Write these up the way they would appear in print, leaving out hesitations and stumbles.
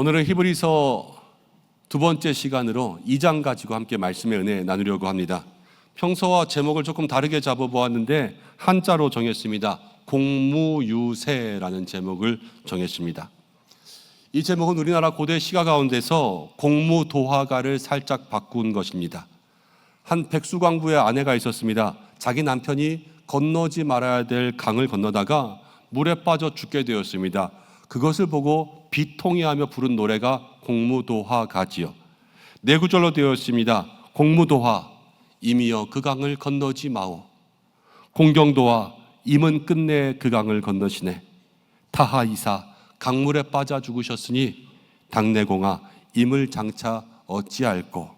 오늘은 히브리서 두 번째 시간으로 2장 가지고 함께 말씀의 은혜 나누려고 합니다. 평소와 제목을 조금 다르게 잡아보았는데 한자로 정했습니다. 공무유세라는 제목을 정했습니다. 이 제목은 우리나라 고대 시가 가운데서 공무도화가를 살짝 바꾼 것입니다. 한 백수광부의 아내가 있었습니다. 자기 남편이 건너지 말아야 될 강을 건너다가 물에 빠져 죽게 되었습니다. 그것을 보고 비통해하며 부른 노래가 공무도화가지요. 네 구절로 되어 있습니다. 공무도화, 임이여 그 강을 건너지 마오. 공경도화, 임은 끝내 그 강을 건너시네. 타하이사, 강물에 빠져 죽으셨으니 당내공아, 임을 장차 어찌할꼬.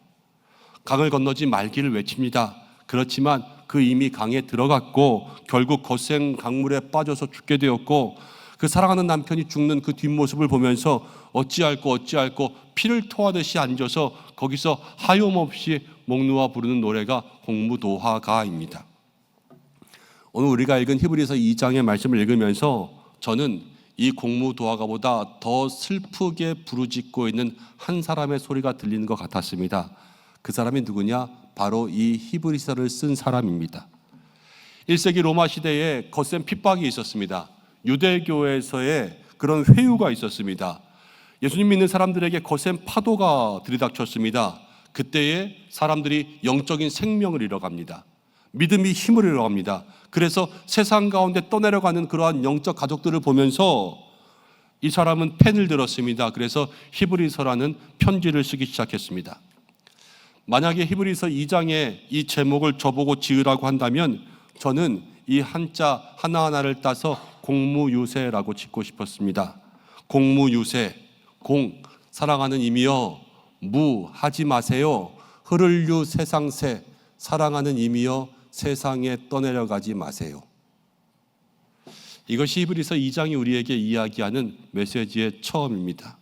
강을 건너지 말기를 외칩니다. 그렇지만 그 임이 강에 들어갔고 결국 거센 강물에 빠져서 죽게 되었고, 그 사랑하는 남편이 죽는 그 뒷모습을 보면서 어찌할꼬 피를 토하듯이 앉아서 거기서 하염없이 목 놓아 부르는 노래가 공무도화가입니다. 오늘 우리가 읽은 히브리서 2장의 말씀을 읽으면서 저는 이 공무도화가보다 더 슬프게 부르짖고 있는 한 사람의 소리가 들리는 것 같았습니다. 그 사람이 누구냐? 바로 이 히브리서를 쓴 사람입니다. 1세기 로마 시대에 거센 핍박이 있었습니다. 유대교에서의 그런 회유가 있었습니다. 예수님 믿는 사람들에게 거센 파도가 들이닥쳤습니다. 그때에 사람들이 영적인 생명을 잃어갑니다. 믿음이 힘을 잃어갑니다. 그래서 세상 가운데 떠내려가는 그러한 영적 가족들을 보면서 이 사람은 펜을 들었습니다. 그래서 히브리서라는 편지를 쓰기 시작했습니다. 만약에 히브리서 2장의 이 제목을 저보고 지으라고 한다면 저는 이 한자 하나하나를 따서 공무유세라고 짓고 싶었습니다. 공무유세, 공, 사랑하는 이미여, 무, 하지 마세요. 흐를유 세상새, 사랑하는 이미여, 세상에 떠내려가지 마세요. 이것이 히브리서 2장이 우리에게 이야기하는 메시지의 처음입니다.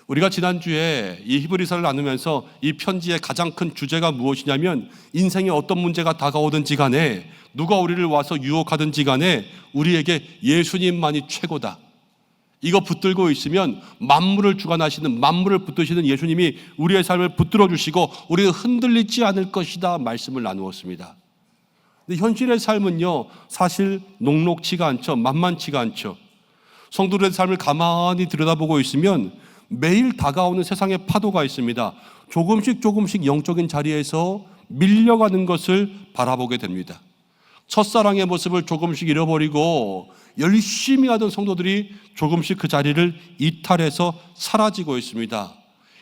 우리가 지난주에 이 히브리서를 나누면서 이 편지의 가장 큰 주제가 무엇이냐면, 인생에 어떤 문제가 다가오든지 간에, 누가 우리를 와서 유혹하든지 간에 우리에게 예수님만이 최고다. 이거 붙들고 있으면 만물을 주관하시는, 만물을 붙드시는 예수님이 우리의 삶을 붙들어 주시고 우리는 흔들리지 않을 것이다 말씀을 나누었습니다. 근데 현실의 삶은요, 사실 녹록치가 않죠. 만만치가 않죠. 성도들의 삶을 가만히 들여다보고 있으면 매일 다가오는 세상의 파도가 있습니다. 조금씩 영적인 자리에서 밀려가는 것을 바라보게 됩니다. 첫사랑의 모습을 조금씩 잃어버리고 열심히 하던 성도들이 조금씩 그 자리를 이탈해서 사라지고 있습니다.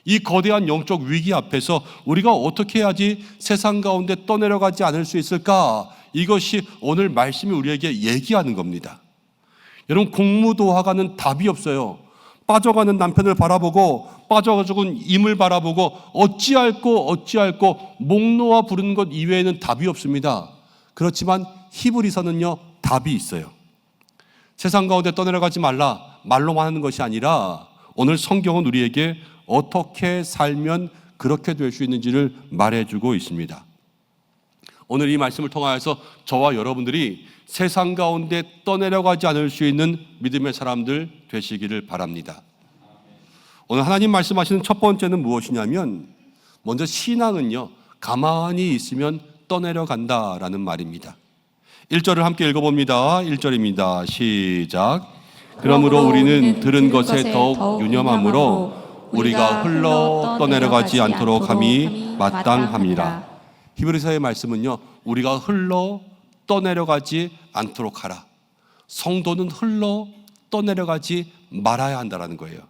이 거대한 영적 위기 앞에서 우리가 어떻게 해야지 세상 가운데 떠내려가지 않을 수 있을까? 이것이 오늘 말씀이 우리에게 얘기하는 겁니다. 여러분, 공무도화가는 답이 없어요. 빠져가는 남편을 바라보고 빠져 죽은 임을 바라보고 어찌할꼬 목 놓아 부르는 것 이외에는 답이 없습니다. 그렇지만 히브리서는요, 답이 있어요. 세상 가운데 떠내려가지 말라 말로만 하는 것이 아니라 오늘 성경은 우리에게 어떻게 살면 그렇게 될 수 있는지를 말해주고 있습니다. 오늘 이 말씀을 통하여서 저와 여러분들이 세상 가운데 떠내려가지 않을 수 있는 믿음의 사람들 되시기를 바랍니다. 오늘 하나님 말씀하시는 첫 번째는 무엇이냐면, 먼저 신앙은요, 가만히 있으면 떠내려간다라는 말입니다. 1절을 함께 읽어봅니다. 1절입니다. 시작. 그러므로 우리는 들은 것에 더욱 유념함으로 우리가 흘러 떠내려가지 않도록 함이 마땅함이라. 히브리서의 말씀은요, 우리가 흘러 떠내려가지 않도록 하라. 성도는 흘러 떠내려가지 말아야 한다는 거예요.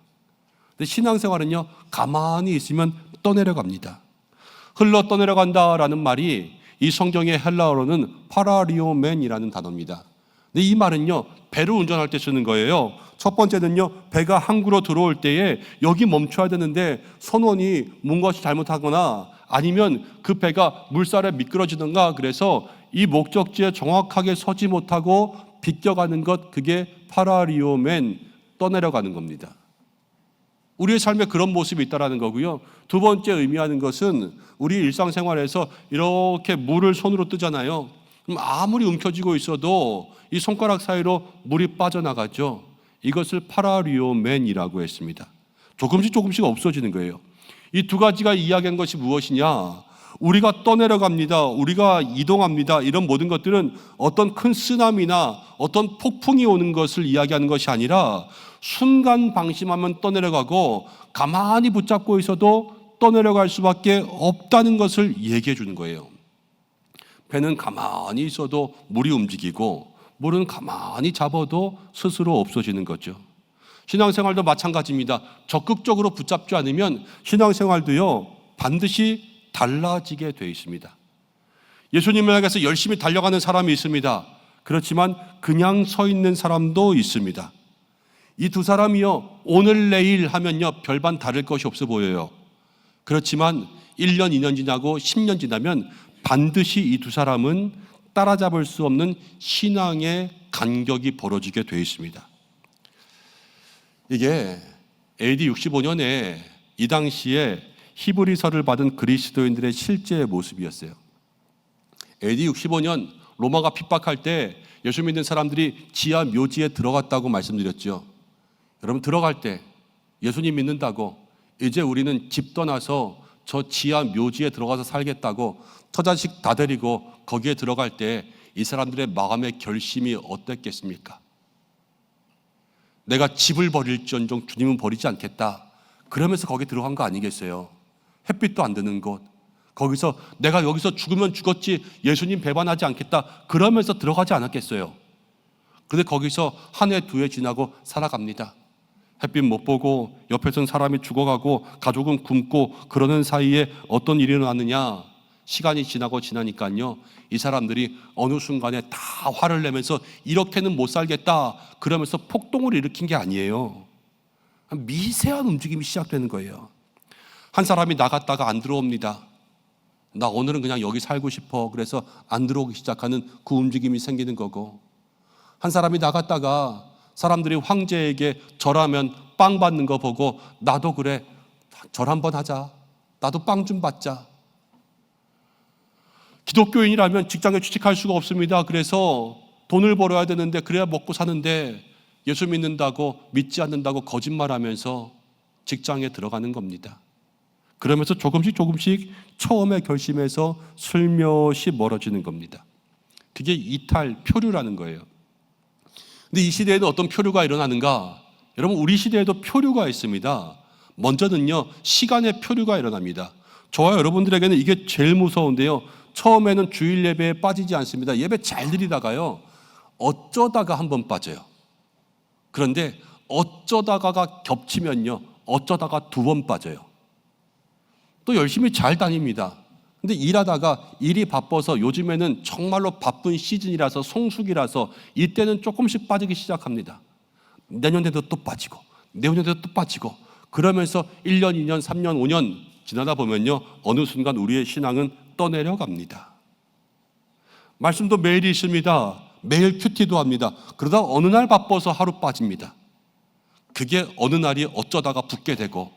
근데 신앙생활은요, 가만히 있으면 떠내려갑니다. 흘러 떠내려간다라는 말이 이 성경의 헬라어로는 파라리오멘이라는 단어입니다. 근데 이 말은요, 배를 운전할 때 쓰는 거예요. 첫 번째는요, 배가 항구로 들어올 때에 여기 멈춰야 되는데 선원이 뭔가시 잘못하거나 아니면 그 배가 물살에 미끄러지든가 그래서 이 목적지에 정확하게 서지 못하고 비껴가는 것, 그게 파라리오멘, 떠내려가는 겁니다. 우리의 삶에 그런 모습이 있다는 거고요. 두 번째 의미하는 것은 우리 일상생활에서 이렇게 물을 손으로 뜨잖아요. 그럼 아무리 움켜쥐고 있어도 이 손가락 사이로 물이 빠져나가죠. 이것을 파라리오멘이라고 했습니다. 조금씩 없어지는 거예요. 이 두 가지가 이야기한 것이 무엇이냐? 우리가 떠내려갑니다. 우리가 이동합니다. 이런 모든 것들은 어떤 큰 쓰나미나 어떤 폭풍이 오는 것을 이야기하는 것이 아니라 순간 방심하면 떠내려가고 가만히 붙잡고 있어도 떠내려갈 수밖에 없다는 것을 얘기해 주는 거예요. 배는 가만히 있어도 물이 움직이고 물은 가만히 잡아도 스스로 없어지는 거죠. 신앙생활도 마찬가지입니다. 적극적으로 붙잡지 않으면 신앙생활도요 반드시 달라지게 되어 있습니다. 예수님을 향해서 열심히 달려가는 사람이 있습니다. 그렇지만 그냥 서 있는 사람도 있습니다. 이 두 사람이요 오늘 내일 하면요 별반 다를 것이 없어 보여요. 그렇지만 1년 2년 지나고 10년 지나면 반드시 이 두 사람은 따라잡을 수 없는 신앙의 간격이 벌어지게 되어 있습니다. 이게 AD 65년에 이 당시에 히브리서를 받은 그리스도인들의 실제 모습이었어요. AD 65년 로마가 핍박할 때 예수 믿는 사람들이 지하 묘지에 들어갔다고 말씀드렸죠. 여러분 들어갈 때 예수님 믿는다고 이제 우리는 집 떠나서 저 지하 묘지에 들어가서 살겠다고 터자식 다 데리고 거기에 들어갈 때 이 사람들의 마음의 결심이 어땠겠습니까? 내가 집을 버릴지언정 주님은 버리지 않겠다. 그러면서 거기 들어간 거 아니겠어요? 햇빛도 안 드는 곳. 거기서 내가 여기서 죽으면 죽었지 예수님 배반하지 않겠다. 그러면서 들어가지 않았겠어요? 그런데 거기서 한 해, 두 해 지나고 살아갑니다. 햇빛 못 보고 옆에선 사람이 죽어가고 가족은 굶고 그러는 사이에 어떤 일이 일어났느냐? 시간이 지나니까요 이 사람들이 어느 순간에 다 화를 내면서 이렇게는 못 살겠다 그러면서 폭동을 일으킨 게 아니에요. 미세한 움직임이 시작되는 거예요. 한 사람이 나갔다가 안 들어옵니다. 나 오늘은 그냥 여기 살고 싶어. 그래서 안 들어오기 시작하는 그 움직임이 생기는 거고, 한 사람이 나갔다가 사람들이 황제에게 절하면 빵 받는 거 보고 나도 그래 절 한번 하자. 나도 빵 좀 받자. 기독교인이라면 직장에 취직할 수가 없습니다. 그래서 돈을 벌어야 되는데 그래야 먹고 사는데 예수 믿는다고 믿지 않는다고 거짓말하면서 직장에 들어가는 겁니다. 그러면서 조금씩 처음에 결심해서 슬며시 멀어지는 겁니다. 그게 이탈, 표류라는 거예요. 근데 이 시대에도 어떤 표류가 일어나는가? 여러분 우리 시대에도 표류가 있습니다. 먼저는요 시간의 표류가 일어납니다. 저와 여러분들에게는 이게 제일 무서운데요, 처음에는 주일 예배에 빠지지 않습니다. 예배 잘 드리다가요 어쩌다가 한번 빠져요. 그런데 어쩌다가가 겹치면요 어쩌다가 두 번 빠져요. 또 열심히 잘 다닙니다. 근데 일하다가 일이 바빠서 요즘에는 정말로 바쁜 시즌이라서 성수기라서 이때는 조금씩 빠지기 시작합니다. 내년에도 또 빠지고 내후년에도 또 빠지고 그러면서 1년, 2년, 3년, 5년 지나다 보면요 어느 순간 우리의 신앙은 떠내려갑니다. 말씀도 매일 있습니다. 매일 큐티도 합니다. 그러다 어느 날 바빠서 하루 빠집니다. 그게 어느 날이 어쩌다가 붙게 되고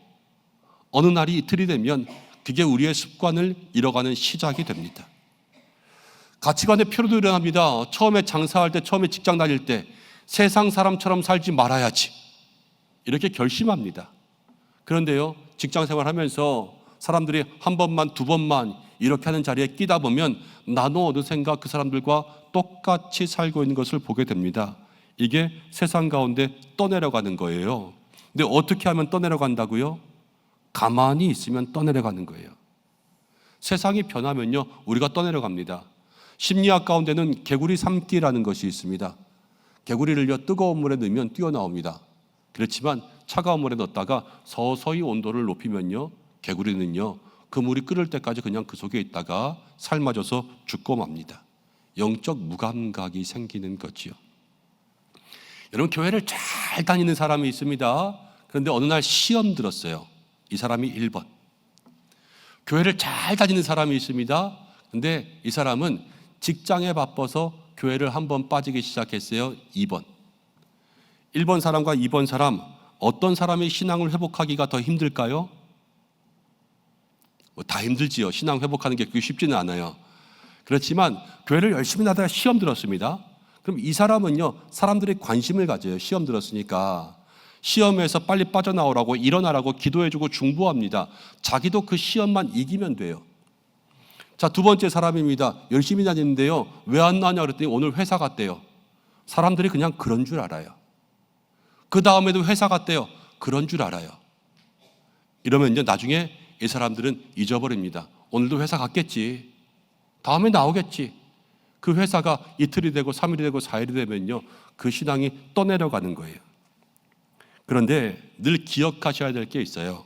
어느 날이 이틀이 되면 그게 우리의 습관을 잃어가는 시작이 됩니다. 가치관의 표류도 일어납니다. 처음에 장사할 때, 처음에 직장 다닐 때 세상 사람처럼 살지 말아야지 이렇게 결심합니다. 그런데요 직장 생활하면서 사람들이 한 번만 두 번만 이렇게 하는 자리에 끼다 보면 나도 어느샌가 그 사람들과 똑같이 살고 있는 것을 보게 됩니다. 이게 세상 가운데 떠내려가는 거예요. 근데 어떻게 하면 떠내려간다고요? 가만히 있으면 떠내려가는 거예요. 세상이 변하면요 우리가 떠내려갑니다. 심리학 가운데는 개구리 삼기라는 것이 있습니다. 개구리를요 뜨거운 물에 넣으면 뛰어나옵니다. 그렇지만 차가운 물에 넣었다가 서서히 온도를 높이면요 개구리는요 그 물이 끓을 때까지 그냥 그 속에 있다가 삶아져서 죽고 맙니다. 영적 무감각이 생기는 거지요. 여러분 교회를 잘 다니는 사람이 있습니다. 그런데 어느 날 시험 들었어요. 이 사람이 1번. 교회를 잘 다니는 사람이 있습니다. 근데 이 사람은 직장에 바빠서 교회를 한번 빠지기 시작했어요. 2번. 1번 사람과 2번 사람 어떤 사람이 신앙을 회복하기가 더 힘들까요? 다 힘들지요. 신앙 회복하는 게 그게 쉽지는 않아요. 그렇지만 교회를 열심히 하다가 시험 들었습니다. 그럼 이 사람은요 사람들이 관심을 가져요. 시험 들었으니까. 시험에서 빨리 빠져나오라고, 일어나라고 기도해주고 중보합니다. 자기도 그 시험만 이기면 돼요. 자, 두 번째 사람입니다. 열심히 다니는데요, 왜 안 나냐 그랬더니 오늘 회사 갔대요. 사람들이 그냥 그런 줄 알아요. 그 다음에도 회사 갔대요. 그런 줄 알아요. 이러면 이제 나중에 이 사람들은 잊어버립니다. 오늘도 회사 갔겠지, 다음에 나오겠지. 그 회사가 이틀이 되고 3일이 되고 4일이 되면요, 그 신앙이 떠내려가는 거예요. 그런데 늘 기억하셔야 될 게 있어요.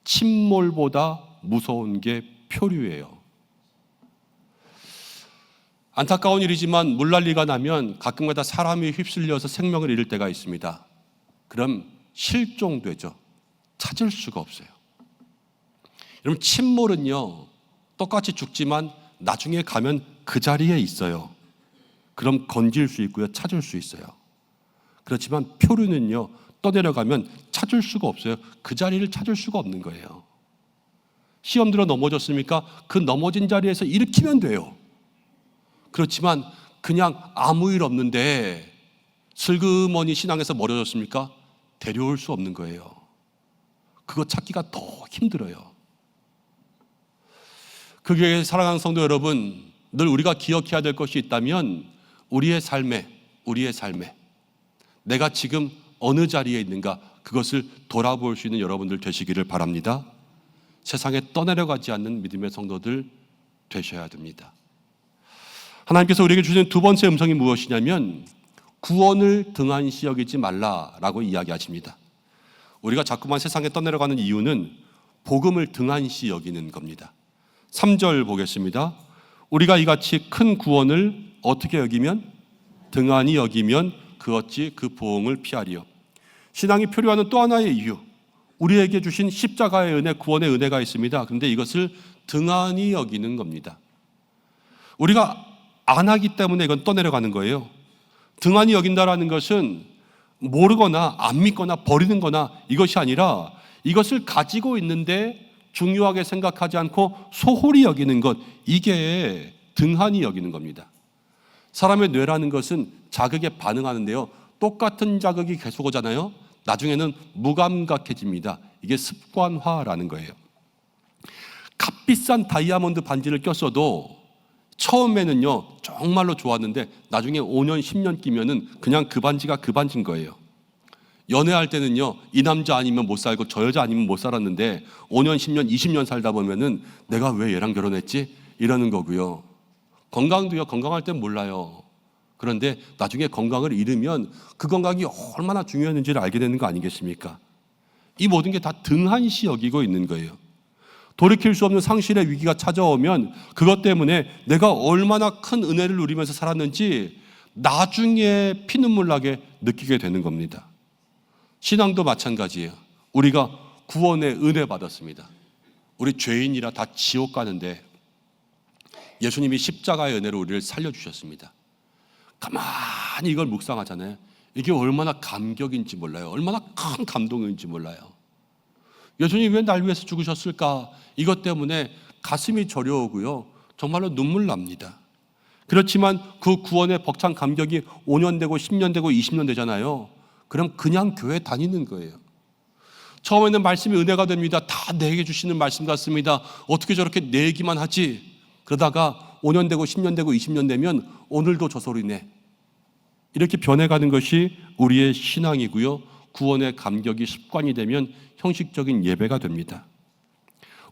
침몰보다 무서운 게 표류예요. 안타까운 일이지만 물난리가 나면 가끔가다 사람이 휩쓸려서 생명을 잃을 때가 있습니다. 그럼 실종되죠. 찾을 수가 없어요. 여러분, 침몰은요, 똑같이 죽지만 나중에 가면 그 자리에 있어요. 그럼 건질 수 있고요, 찾을 수 있어요. 그렇지만 표류는요, 떠내려가면 찾을 수가 없어요. 그 자리를 찾을 수가 없는 거예요. 시험 들어 넘어졌습니까? 그 넘어진 자리에서 일으키면 돼요. 그렇지만 그냥 아무 일 없는데 슬그머니 신앙에서 멀어졌습니까? 데려올 수 없는 거예요. 그거 찾기가 더 힘들어요. 그 교회 사랑하는 성도 여러분, 늘 우리가 기억해야 될 것이 있다면 우리의 삶에 내가 지금 어느 자리에 있는가, 그것을 돌아볼 수 있는 여러분들 되시기를 바랍니다. 세상에 떠내려가지 않는 믿음의 성도들 되셔야 됩니다. 하나님께서 우리에게 주시는 두 번째 음성이 무엇이냐면 구원을 등한시 여기지 말라라고 이야기하십니다. 우리가 자꾸만 세상에 떠내려가는 이유는 복음을 등한시 여기는 겁니다. 3절 보겠습니다. 우리가 이같이 큰 구원을 어떻게 여기면? 등한히 여기면 그 어찌 그 보응을 피하리요. 신앙이 표류하는 또 하나의 이유, 우리에게 주신 십자가의 은혜, 구원의 은혜가 있습니다. 그런데 이것을 등한히 여기는 겁니다. 우리가 안 하기 때문에 이건 떠내려가는 거예요. 등한히 여긴다라는 것은 모르거나 안 믿거나 버리는 거나 이것이 아니라 이것을 가지고 있는데 중요하게 생각하지 않고 소홀히 여기는 것, 이게 등한히 여기는 겁니다. 사람의 뇌라는 것은 자극에 반응하는데요, 똑같은 자극이 계속 오잖아요. 나중에는 무감각해집니다. 이게 습관화라는 거예요. 값비싼 다이아몬드 반지를 꼈어도 처음에는요 정말로 좋았는데 나중에 5년 10년 끼면은 그냥 그 반지가 그 반지인 거예요. 연애할 때는요, 이 남자 아니면 못 살고 저 여자 아니면 못 살았는데 5년 10년 20년 살다 보면은 내가 왜 얘랑 결혼했지? 이러는 거고요. 건강도요, 건강할 땐 몰라요. 그런데 나중에 건강을 잃으면 그 건강이 얼마나 중요했는지를 알게 되는 거 아니겠습니까? 이 모든 게 다 등한시 여기고 있는 거예요. 돌이킬 수 없는 상실의 위기가 찾아오면 그것 때문에 내가 얼마나 큰 은혜를 누리면서 살았는지 나중에 피눈물 나게 느끼게 되는 겁니다. 신앙도 마찬가지예요. 우리가 구원의 은혜 받았습니다. 우리 죄인이라 다 지옥 가는데 예수님이 십자가의 은혜로 우리를 살려주셨습니다. 가만히 이걸 묵상하잖아요. 이게 얼마나 감격인지 몰라요. 얼마나 큰 감동인지 몰라요. 예수님이 왜 날 위해서 죽으셨을까? 이것 때문에 가슴이 저려오고요, 정말로 눈물 납니다. 그렇지만 그 구원의 벅찬 감격이 5년 되고 10년 되고 20년 되잖아요. 그럼 그냥 교회 다니는 거예요. 처음에는 말씀이 은혜가 됩니다. 다 내게 주시는 말씀 같습니다. 어떻게 저렇게 내 얘기만 하지? 그러다가 5년 되고 10년 되고 20년 되면 오늘도 저 소리네. 이렇게 변해가는 것이 우리의 신앙이고요, 구원의 감격이 습관이 되면 형식적인 예배가 됩니다.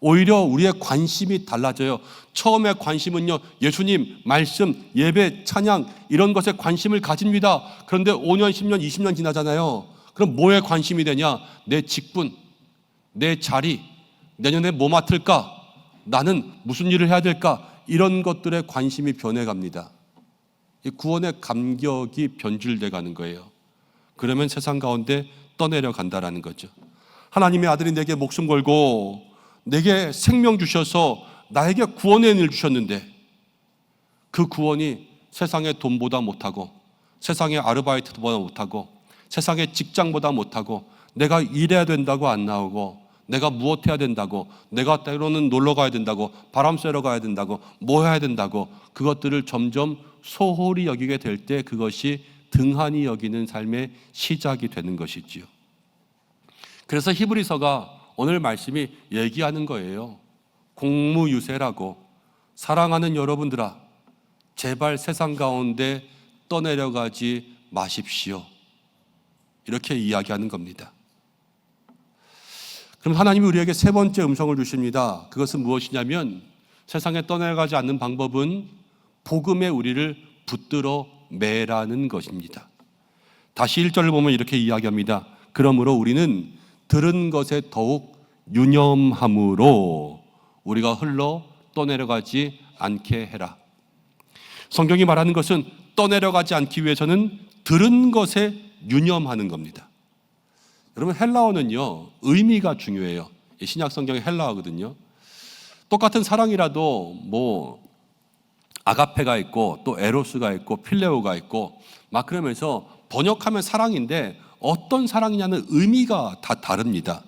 오히려 우리의 관심이 달라져요. 처음에 관심은요, 예수님, 말씀, 예배, 찬양 이런 것에 관심을 가집니다. 그런데 5년, 10년, 20년 지나잖아요. 그럼 뭐에 관심이 되냐? 내 직분, 내 자리, 내년에 뭐 맡을까? 나는 무슨 일을 해야 될까? 이런 것들에 관심이 변해갑니다. 이 구원의 감격이 변질돼 가는 거예요. 그러면 세상 가운데 떠내려 간다라는 거죠. 하나님의 아들이 내게 목숨 걸고 내게 생명 주셔서 나에게 구원의 은혜를 주셨는데 그 구원이 세상의 돈보다 못하고 세상의 아르바이트보다 못하고 세상의 직장보다 못하고 내가 일해야 된다고 안 나오고 내가 무엇 해야 된다고, 내가 때로는 놀러 가야 된다고, 바람 쐬러 가야 된다고, 뭐 해야 된다고, 그것들을 점점 소홀히 여기게 될 때 그것이 등한히 여기는 삶의 시작이 되는 것이지요. 그래서 히브리서가 오늘 말씀이 얘기하는 거예요. 공무유세라고. 사랑하는 여러분들아, 제발 세상 가운데 떠내려가지 마십시오. 이렇게 이야기하는 겁니다. 그럼 하나님이 우리에게 세 번째 음성을 주십니다. 그것은 무엇이냐면 세상에 떠내려가지 않는 방법은 복음에 우리를 붙들어 매라는 것입니다. 다시 1절을 보면 이렇게 이야기합니다. 그러므로 우리는 들은 것에 더욱 유념함으로 우리가 흘러 떠내려가지 않게 해라. 성경이 말하는 것은 떠내려가지 않기 위해서는 들은 것에 유념하는 겁니다. 여러분, 헬라어는요 의미가 중요해요. 신약 성경의 헬라어거든요. 똑같은 사랑이라도 뭐 아가페가 있고 또 에로스가 있고 필레오가 있고 막 그러면서 번역하면 사랑인데 어떤 사랑이냐는 의미가 다 다릅니다.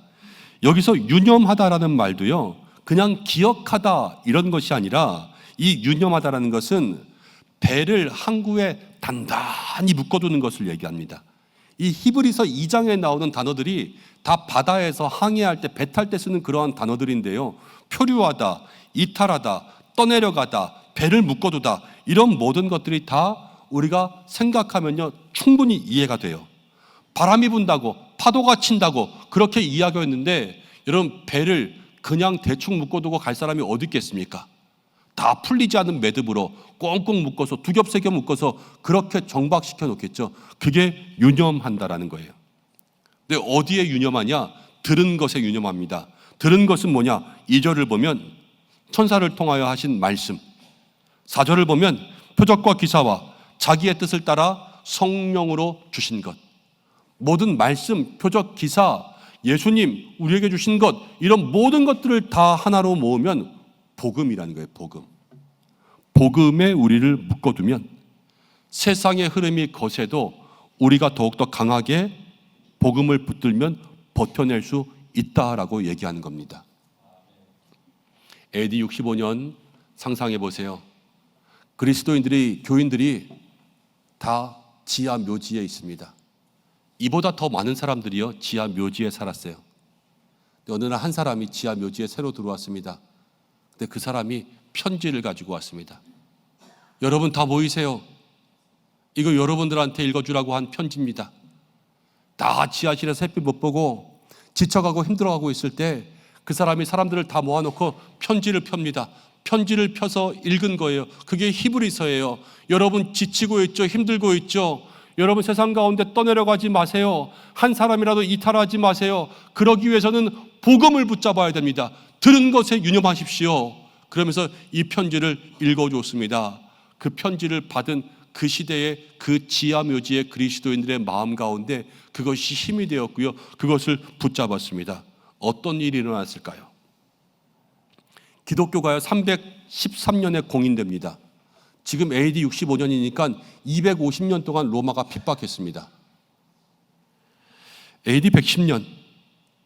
여기서 유념하다라는 말도요 그냥 기억하다 이런 것이 아니라 이 유념하다라는 것은 배를 항구에 단단히 묶어두는 것을 얘기합니다. 이 히브리서 2장에 나오는 단어들이 다 바다에서 항해할 때 배 탈 때 쓰는 그러한 단어들인데요, 표류하다, 이탈하다, 떠내려가다, 배를 묶어두다, 이런 모든 것들이 다 우리가 생각하면요 충분히 이해가 돼요. 바람이 분다고 파도가 친다고 그렇게 이야기했는데 여러분, 배를 그냥 대충 묶어두고 갈 사람이 어디 있겠습니까? 다 풀리지 않은 매듭으로 꽁꽁 묶어서 두 겹 세 겹 묶어서 그렇게 정박시켜 놓겠죠. 그게 유념한다라는 거예요. 근데 어디에 유념하냐? 들은 것에 유념합니다. 들은 것은 뭐냐? 2절을 보면 천사를 통하여 하신 말씀, 4절을 보면 표적과 기사와 자기의 뜻을 따라 성령으로 주신 것. 모든 말씀, 표적, 기사, 예수님 우리에게 주신 것, 이런 모든 것들을 다 하나로 모으면 복음이라는 거예요. 복음. 복음에 우리를 묶어두면 세상의 흐름이 거세도 우리가 더욱더 강하게 복음을 붙들면 버텨낼 수 있다라고 얘기하는 겁니다. AD 65년 상상해 보세요. 그리스도인들이, 교인들이 다 지하 묘지에 있습니다. 이보다 더 많은 사람들이요 지하 묘지에 살았어요. 어느 날 한 사람이 지하 묘지에 새로 들어왔습니다. 근데 그 사람이 편지를 가지고 왔습니다. 여러분 다 모이세요. 이거 여러분들한테 읽어주라고 한 편지입니다. 다 지하실에서 햇빛 못 보고 지쳐가고 힘들어가고 있을 때 그 사람이 사람들을 다 모아놓고 편지를 펴니다. 편지를 펴서 읽은 거예요. 그게 히브리서예요. 여러분 지치고 있죠? 힘들고 있죠? 여러분 세상 가운데 떠내려가지 마세요. 한 사람이라도 이탈하지 마세요. 그러기 위해서는 복음을 붙잡아야 됩니다. 들은 것에 유념하십시오. 그러면서 이 편지를 읽어줬습니다. 그 편지를 받은 그 시대의 그 지하 묘지의 그리스도인들의 마음 가운데 그것이 힘이 되었고요, 그것을 붙잡았습니다. 어떤 일이 일어났을까요? 기독교가요 313년에 공인됩니다. 지금 AD 65년이니까 250년 동안 로마가 핍박했습니다. AD 110년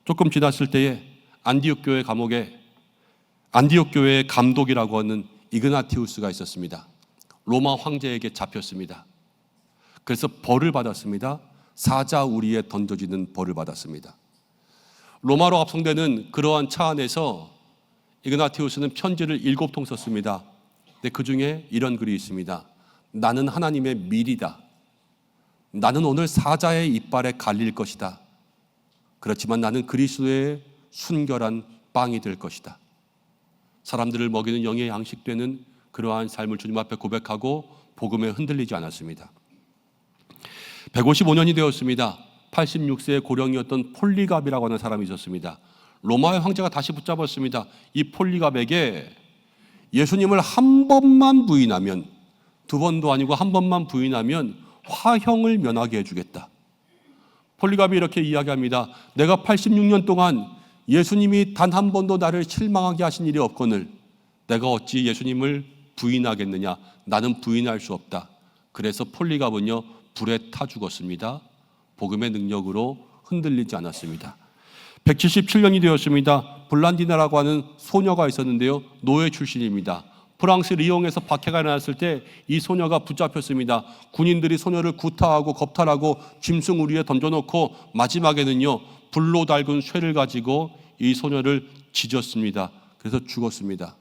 조금 지났을 때에 안디옥 교회 감옥에 안디옥 교회의 감독이라고 하는 이그나티우스가 있었습니다. 로마 황제에게 잡혔습니다. 그래서 벌을 받았습니다. 사자 우리에 던져지는 벌을 받았습니다. 로마로 합성되는 그러한 차 안에서 이그나티우스는 편지를 7통 썼습니다. 근데 그 중에 이런 글이 있습니다. 나는 하나님의 밀이다. 나는 오늘 사자의 이빨에 갈릴 것이다. 그렇지만 나는 그리스도의 순결한 빵이 될 것이다. 사람들을 먹이는 영의 양식 되는 그러한 삶을 주님 앞에 고백하고 복음에 흔들리지 않았습니다. 155년이 되었습니다. 86세의 고령이었던 폴리갑이라고 하는 사람이 있었습니다. 로마의 황제가 다시 붙잡았습니다. 이 폴리갑에게 예수님을 한 번만 부인하면, 두 번도 아니고 한 번만 부인하면 화형을 면하게 해주겠다. 폴리갑이 이렇게 이야기합니다. 내가 86년 동안 예수님이 단 한 번도 나를 실망하게 하신 일이 없거늘 내가 어찌 예수님을 부인하겠느냐. 나는 부인할 수 없다. 그래서 폴리갑은요 불에 타 죽었습니다. 복음의 능력으로 흔들리지 않았습니다. 177년이 되었습니다. 블란디나라고 하는 소녀가 있었는데요, 노예 출신입니다. 프랑스 리옹에서 박해가 일어났을 때 이 소녀가 붙잡혔습니다. 군인들이 소녀를 구타하고 겁탈하고 짐승 우리에 던져놓고 마지막에는요 불로 달군 쇠를 가지고 이 소녀를 지졌습니다. 그래서 죽었습니다.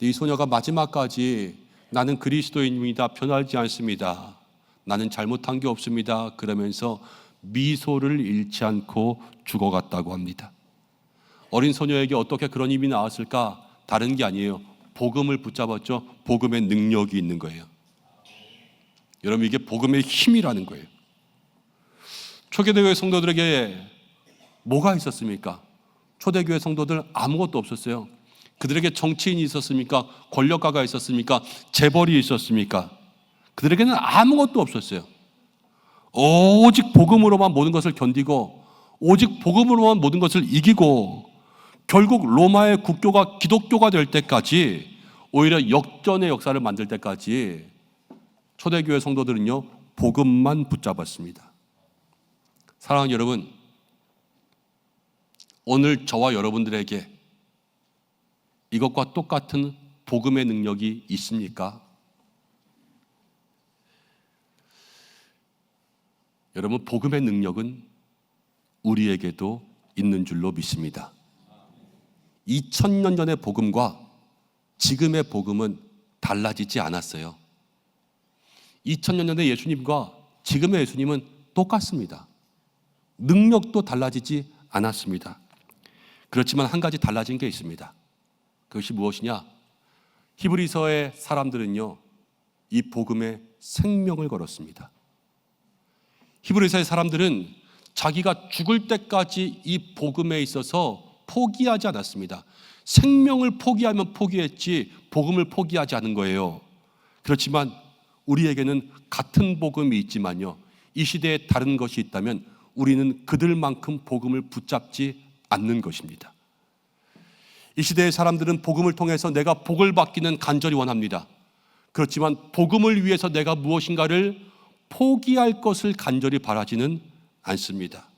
이 소녀가 마지막까지 나는 그리스도인입니다, 변하지 않습니다, 나는 잘못한 게 없습니다 그러면서 미소를 잃지 않고 죽어갔다고 합니다. 어린 소녀에게 어떻게 그런 힘이 나왔을까? 다른 게 아니에요. 복음을 붙잡았죠. 복음의 능력이 있는 거예요. 여러분, 이게 복음의 힘이라는 거예요. 초대교회 성도들에게 뭐가 있었습니까? 초대교회 성도들 아무것도 없었어요. 그들에게 정치인이 있었습니까? 권력가가 있었습니까? 재벌이 있었습니까? 그들에게는 아무것도 없었어요. 오직 복음으로만 모든 것을 견디고, 오직 복음으로만 모든 것을 이기고, 결국 로마의 국교가 기독교가 될 때까지, 오히려 역전의 역사를 만들 때까지 초대교회 성도들은요, 복음만 붙잡았습니다. 사랑하는 여러분, 오늘 저와 여러분들에게 이것과 똑같은 복음의 능력이 있습니까? 여러분, 복음의 능력은 우리에게도 있는 줄로 믿습니다. 2000년 전의 복음과 지금의 복음은 달라지지 않았어요. 2000년 전의 예수님과 지금의 예수님은 똑같습니다. 능력도 달라지지 않았습니다. 그렇지만 한 가지 달라진 게 있습니다. 그것이 무엇이냐? 히브리서의 사람들은요, 이 복음에 생명을 걸었습니다. 히브리서의 사람들은 자기가 죽을 때까지 이 복음에 있어서 포기하지 않았습니다. 생명을 포기하면 포기했지 복음을 포기하지 않은 거예요. 그렇지만 우리에게는 같은 복음이 있지만요, 이 시대에 다른 것이 있다면 우리는 그들만큼 복음을 붙잡지 않는 것입니다. 이 시대의 사람들은 복음을 통해서 내가 복을 받기는 간절히 원합니다. 그렇지만 복음을 위해서 내가 무엇인가를 포기할 것을 간절히 바라지는 않습니다.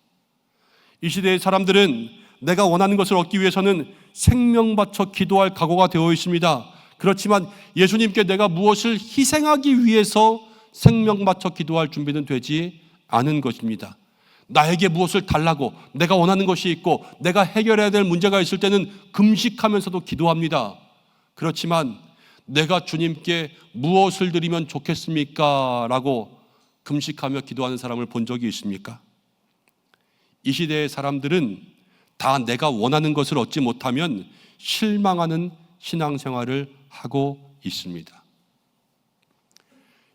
이 시대의 사람들은 내가 원하는 것을 얻기 위해서는 생명 바쳐 기도할 각오가 되어 있습니다. 그렇지만 예수님께 내가 무엇을 희생하기 위해서 생명 바쳐 기도할 준비는 되지 않은 것입니다. 나에게 무엇을 달라고, 내가 원하는 것이 있고 내가 해결해야 될 문제가 있을 때는 금식하면서도 기도합니다. 그렇지만 내가 주님께 무엇을 드리면 좋겠습니까? 라고 금식하며 기도하는 사람을 본 적이 있습니까? 이 시대의 사람들은 다 내가 원하는 것을 얻지 못하면 실망하는 신앙생활을 하고 있습니다.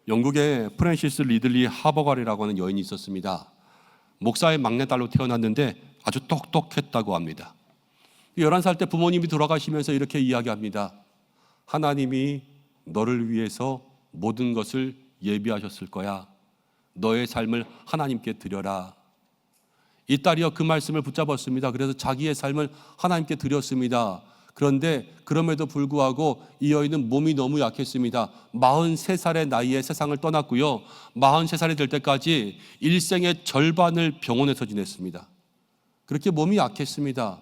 영국의 프랜시스 리들리 하버갈이라고 하는 여인이 있었습니다. 목사의 막내딸로 태어났는데 아주 똑똑했다고 합니다. 11살 때 부모님이 돌아가시면서 이렇게 이야기합니다. 하나님이 너를 위해서 모든 것을 예비하셨을 거야. 너의 삶을 하나님께 드려라. 이 딸이요, 그 말씀을 붙잡았습니다. 그래서 자기의 삶을 하나님께 드렸습니다. 그런데 그럼에도 불구하고 이 여인은 몸이 너무 약했습니다. 43살의 나이에 세상을 떠났고요, 43살이 될 때까지 일생의 절반을 병원에서 지냈습니다. 그렇게 몸이 약했습니다.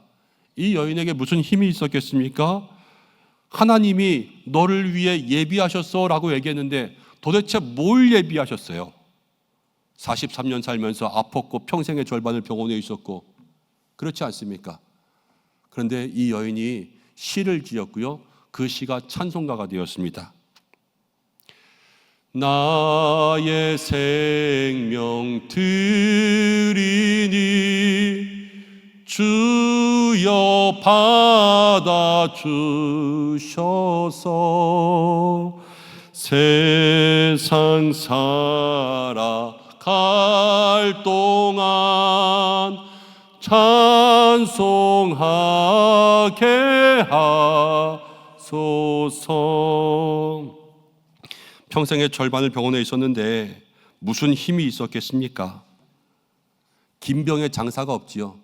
이 여인에게 무슨 힘이 있었겠습니까? 하나님이 너를 위해 예비하셨어 라고 얘기했는데 도대체 뭘 예비하셨어요? 43년 살면서 아팠고 평생의 절반을 병원에 있었고, 그렇지 않습니까? 그런데 이 여인이 시를 지었고요, 그 시가 찬송가가 되었습니다. 나의 생명 드리니 주여 받아주셔서 세상 살아갈 동안 찬송하게 하소서. 평생의 절반을 병원에 있었는데 무슨 힘이 있었겠습니까? 김병의 장사가 없지요.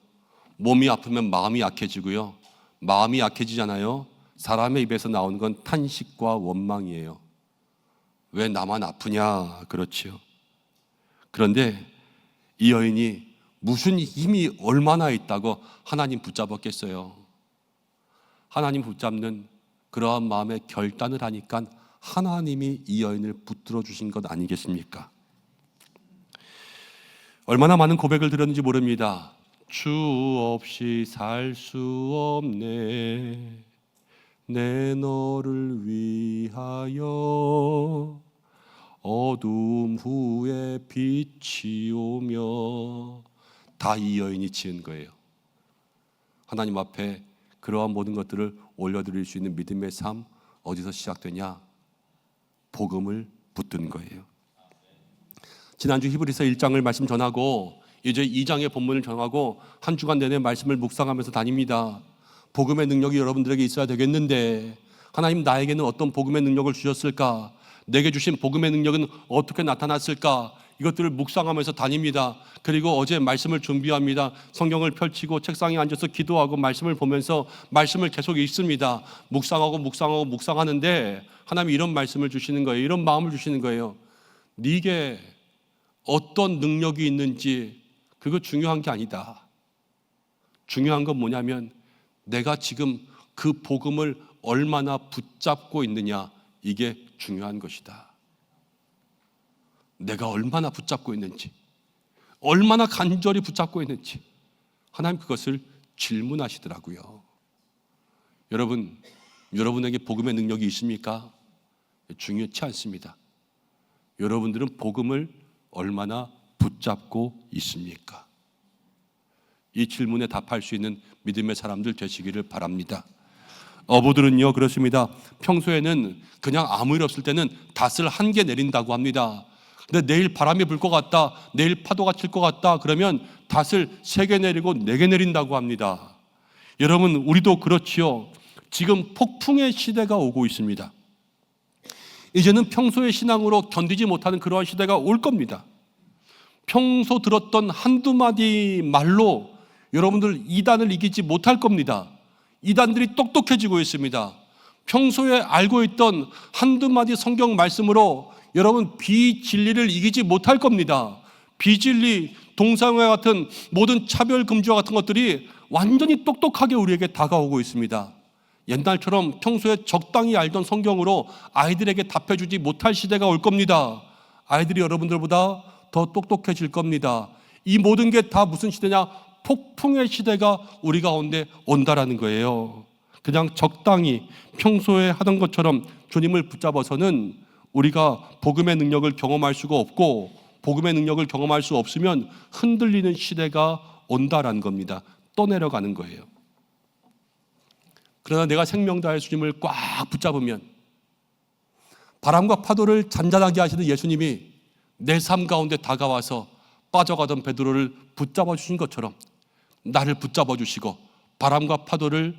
몸이 아프면 마음이 약해지고요, 마음이 약해지잖아요. 사람의 입에서 나오는 건 탄식과 원망이에요. 왜 나만 아프냐, 그렇지요. 그런데 이 여인이 무슨 힘이 얼마나 있다고 하나님 붙잡았겠어요? 하나님 붙잡는 그러한 마음의 결단을 하니까 하나님이 이 여인을 붙들어 주신 것 아니겠습니까? 얼마나 많은 고백을 드렸는지 모릅니다. 주 없이 살 수 없네. 내 너를 위하여 어둠 후에 빛이 오며. 다 이 여인이 지은 거예요. 하나님 앞에 그러한 모든 것들을 올려드릴 수 있는 믿음의 삶, 어디서 시작되냐? 복음을 붙든 거예요. 지난주 히브리서 1장을 말씀 전하고 이제 2장의 본문을 전하고 한 주간 내내 말씀을 묵상하면서 다닙니다. 복음의 능력이 여러분들에게 있어야 되겠는데 하나님 나에게는 어떤 복음의 능력을 주셨을까? 내게 주신 복음의 능력은 어떻게 나타났을까? 이것들을 묵상하면서 다닙니다. 그리고 어제 말씀을 준비합니다. 성경을 펼치고 책상에 앉아서 기도하고 말씀을 보면서 말씀을 계속 읽습니다. 묵상하는데 하나님이 이런 말씀을 주시는 거예요. 이런 마음을 주시는 거예요. 네게 어떤 능력이 있는지 그거 중요한 게 아니다. 중요한 건 뭐냐면 내가 지금 그 복음을 얼마나 붙잡고 있느냐, 이게 중요한 것이다. 내가 얼마나 붙잡고 있는지, 얼마나 간절히 붙잡고 있는지 하나님 그것을 질문하시더라고요. 여러분, 여러분에게 복음의 능력이 있습니까? 중요치 않습니다. 여러분들은 복음을 얼마나 붙잡고 있습니까? 이 질문에 답할 수 있는 믿음의 사람들 되시기를 바랍니다. 어부들은요 그렇습니다. 평소에는 그냥 아무 일 없을 때는 닷을 한 개 내린다고 합니다. 근데 내일 바람이 불 것 같다, 내일 파도가 칠 것 같다 그러면 닷을 3개 내리고 4개 내린다고 합니다. 여러분, 우리도 그렇지요. 지금 폭풍의 시대가 오고 있습니다. 이제는 평소의 신앙으로 견디지 못하는 그러한 시대가 올 겁니다. 평소 들었던 한두 마디 말로 여러분들 이단을 이기지 못할 겁니다. 이단들이 똑똑해지고 있습니다. 평소에 알고 있던 한두 마디 성경 말씀으로 여러분 비진리를 이기지 못할 겁니다. 비진리, 동성애 같은 모든 차별 금지와 같은 것들이 완전히 똑똑하게 우리에게 다가오고 있습니다. 옛날처럼 평소에 적당히 알던 성경으로 아이들에게 답해주지 못할 시대가 올 겁니다. 아이들이 여러분들보다 더 똑똑해질 겁니다. 이 모든 게 다 무슨 시대냐? 폭풍의 시대가 우리 가운데 온다라는 거예요. 그냥 적당히 평소에 하던 것처럼 주님을 붙잡아서는 우리가 복음의 능력을 경험할 수가 없고, 복음의 능력을 경험할 수 없으면 흔들리는 시대가 온다라는 겁니다. 떠내려가는 거예요. 그러나 내가 생명 다해 주님을 꽉 붙잡으면 바람과 파도를 잔잔하게 하시는 예수님이 내 삶 가운데 다가와서 빠져가던 베드로를 붙잡아 주신 것처럼 나를 붙잡아 주시고 바람과 파도를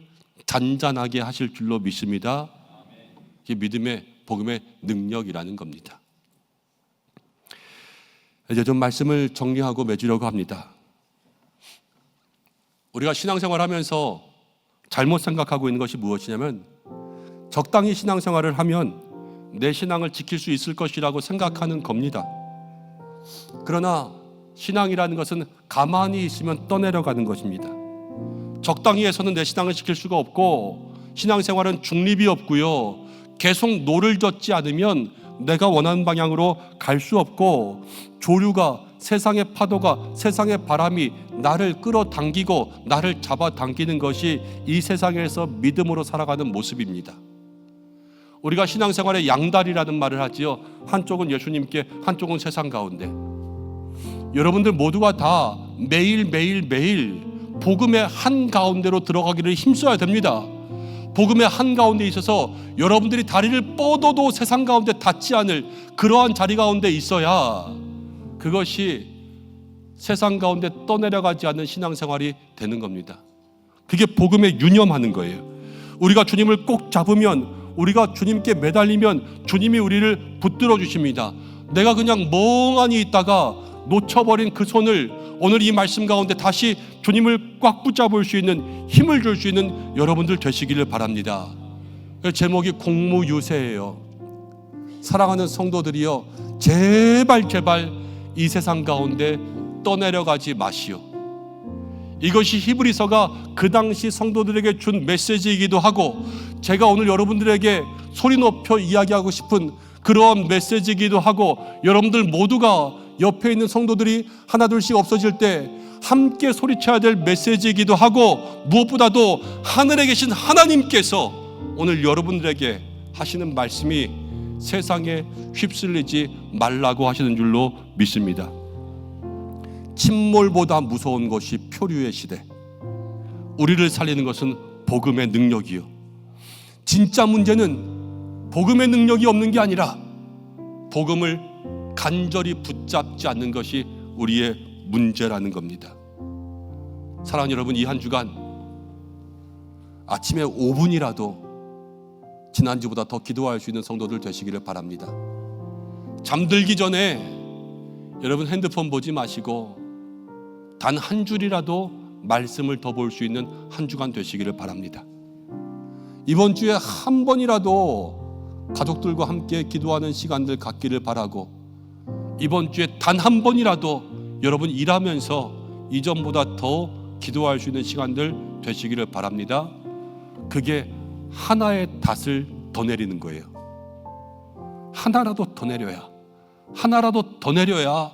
잔잔하게 하실 줄로 믿습니다. 이게 믿음의 복음의 능력이라는 겁니다. 이제 좀 말씀을 정리하고 맺으려고 합니다. 우리가 신앙생활하면서 잘못 생각하고 있는 것이 무엇이냐면 적당히 신앙생활을 하면 내 신앙을 지킬 수 있을 것이라고 생각하는 겁니다. 그러나 신앙이라는 것은 가만히 있으면 떠내려가는 것입니다. 적당히 해서는 내 신앙을 지킬 수가 없고, 신앙생활은 중립이 없고요, 계속 노를 젓지 않으면 내가 원하는 방향으로 갈 수 없고, 조류가, 세상의 파도가, 세상의 바람이 나를 끌어당기고 나를 잡아당기는 것이 이 세상에서 믿음으로 살아가는 모습입니다. 우리가 신앙생활의 양다리라는 말을 하지요. 한쪽은 예수님께, 한쪽은 세상 가운데. 여러분들 모두가 다 매일 복음의 한가운데로 들어가기를 힘써야 됩니다. 복음의 한가운데 있어서 여러분들이 다리를 뻗어도 세상 가운데 닿지 않을 그러한 자리 가운데 있어야 그것이 세상 가운데 떠내려가지 않는 신앙생활이 되는 겁니다. 그게 복음에 유념하는 거예요. 우리가 주님을 꼭 잡으면, 우리가 주님께 매달리면 주님이 우리를 붙들어 주십니다. 내가 그냥 멍하니 있다가 놓쳐버린 그 손을 오늘 이 말씀 가운데 다시 주님을 꽉 붙잡을 수 있는 힘을 줄 수 있는 여러분들 되시기를 바랍니다. 제목이 공무유세예요. 사랑하는 성도들이여, 제발 이 세상 가운데 떠내려가지 마시오. 이것이 히브리서가 그 당시 성도들에게 준 메시지이기도 하고, 제가 오늘 여러분들에게 소리 높여 이야기하고 싶은 그러한 메시지이기도 하고, 여러분들 모두가 옆에 있는 성도들이 하나둘씩 없어질 때 함께 소리쳐야 될 메시지이기도 하고, 무엇보다도 하늘에 계신 하나님께서 오늘 여러분들에게 하시는 말씀이 세상에 휩쓸리지 말라고 하시는 줄로 믿습니다. 침몰보다 무서운 것이 표류의 시대. 우리를 살리는 것은 복음의 능력이요, 진짜 문제는 복음의 능력이 없는 게 아니라 복음을 간절히 붙잡지 않는 것이 우리의 문제라는 겁니다. 사랑하는 여러분, 이 한 주간 아침에 5분이라도 지난주보다 더 기도할 수 있는 성도들 되시기를 바랍니다. 잠들기 전에 여러분 핸드폰 보지 마시고 단 한 줄이라도 말씀을 더 볼 수 있는 한 주간 되시기를 바랍니다. 이번 주에 한 번이라도 가족들과 함께 기도하는 시간들 갖기를 바라고, 이번 주에 단 한 번이라도 여러분 일하면서 이전보다 더 기도할 수 있는 시간들 되시기를 바랍니다. 그게 하나의 닷을 더 내리는 거예요. 하나라도 더 내려야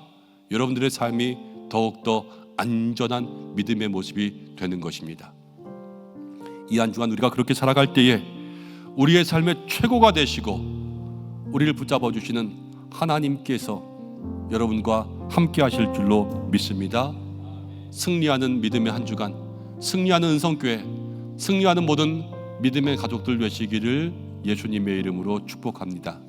여러분들의 삶이 더욱더 안전한 믿음의 모습이 되는 것입니다. 이 한 주간 우리가 그렇게 살아갈 때에 우리의 삶의 최고가 되시고 우리를 붙잡아 주시는 하나님께서 여러분과 함께 하실 줄로 믿습니다. 승리하는 믿음의 한 주간, 승리하는 은성교회, 승리하는 모든 믿음의 가족들 되시기를 예수님의 이름으로 축복합니다.